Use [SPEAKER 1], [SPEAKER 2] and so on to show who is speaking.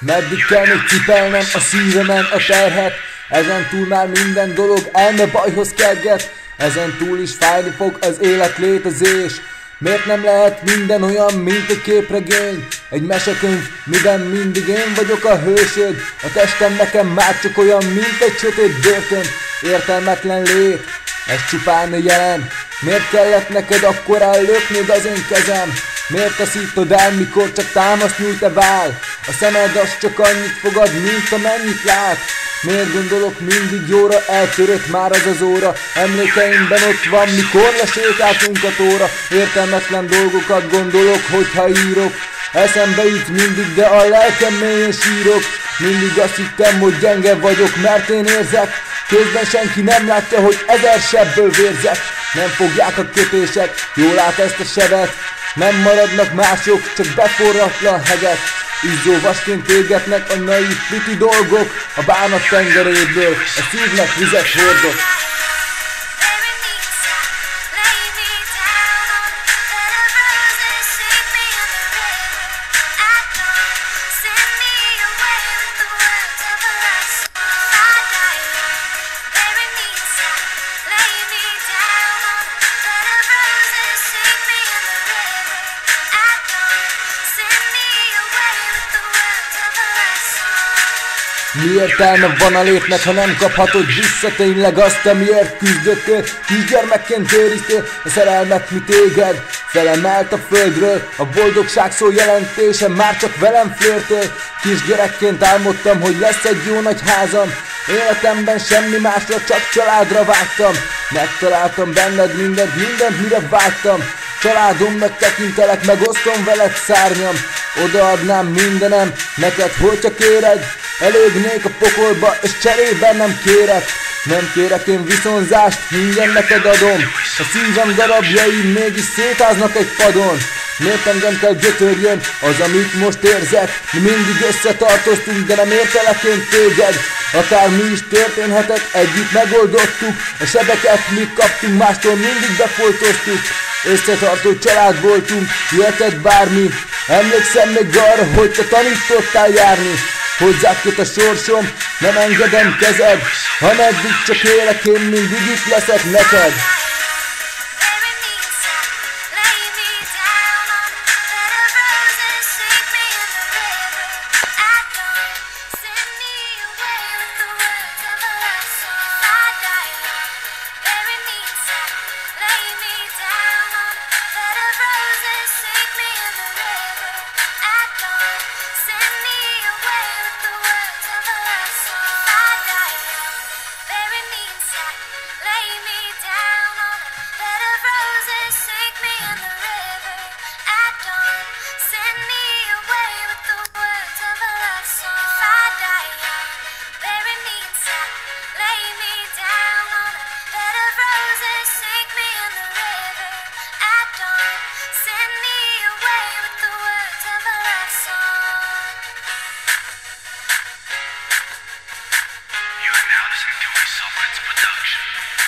[SPEAKER 1] Meddig kell még cipelnem a szívemen a terhet? Ezen túl már minden dolog elme bajhoz kerget. Ezen túl is fájni fog az élet létezés. Miért nem lehet minden olyan, mint egy képregény? Egy mesekönyv, miben mindig én vagyok a hősöd. A testem nekem már csak olyan, mint egy sötét börtön. Értelmetlen lét, ez csupán a jelen. Miért kellett neked akkor ellöknöd az én kezem? Miért taszítod el, mikor csak támaszt nyújt a vál? A szemed az csak annyit fogad, mint amennyit lát. Miért gondolok mindig jóra, eltörött már az óra. Emlékeimben ott van, mikor lesétáltunk a tóra. Értelmetlen dolgokat gondolok, hogyha írok. Eszembe jut mindig, de a lelkem mélyen sírok. Mindig azt hittem, hogy gyenge vagyok, mert én érzek. Közben senki nem látja, hogy 1000 sebből vérzek. Nem fogják a kötések, jól lát ezt a sebet. Nem maradnak mások, csak beforratlan hegyek. Izzó vasként égetnek a naív piti dolgok. A bánat tengeréből a szívnek vizet hordok. Mi értelme van a létnek, ha nem kaphatod vissza tényleg azt, amiért küzdöttél? Kisgyermekként őriztél a szerelmet, mi téged felemelt a földről. A boldogság szó jelentése már csak velem flörtöl. Kisgyerekként álmodtam, hogy lesz egy jó nagy házam. Életemben semmi másra, csak családra vágytam. Megtaláltam benned mindent, mire vágytam. Családomnak tekintelek, megosztom veled szárnyam. Odaadnám mindenem neked, hogyha kéred. Elégnék a pokolba, és cserében nem kérek. Nem kérek én viszonzást, mindent neked adom. A szívem darabjai mégis szétáznak egy padon. Miért engem kell gyötörjön az, amit most érzek? Mi mindig összetartoztunk, de nem értelek én téged. Akármi is történhetett, együtt megoldottuk. A sebeket mi kaptunk, mástól mindig befoltoztuk. Összetartó család voltunk, jöhetett bármi. Emlékszem még arra, hogy te tanítottál járni. Hozzád köt a sorsom, nem engedem kezed. Ha meddig csak élek, én mindig itt leszek neked.
[SPEAKER 2] Now listening to a Selfrid's production.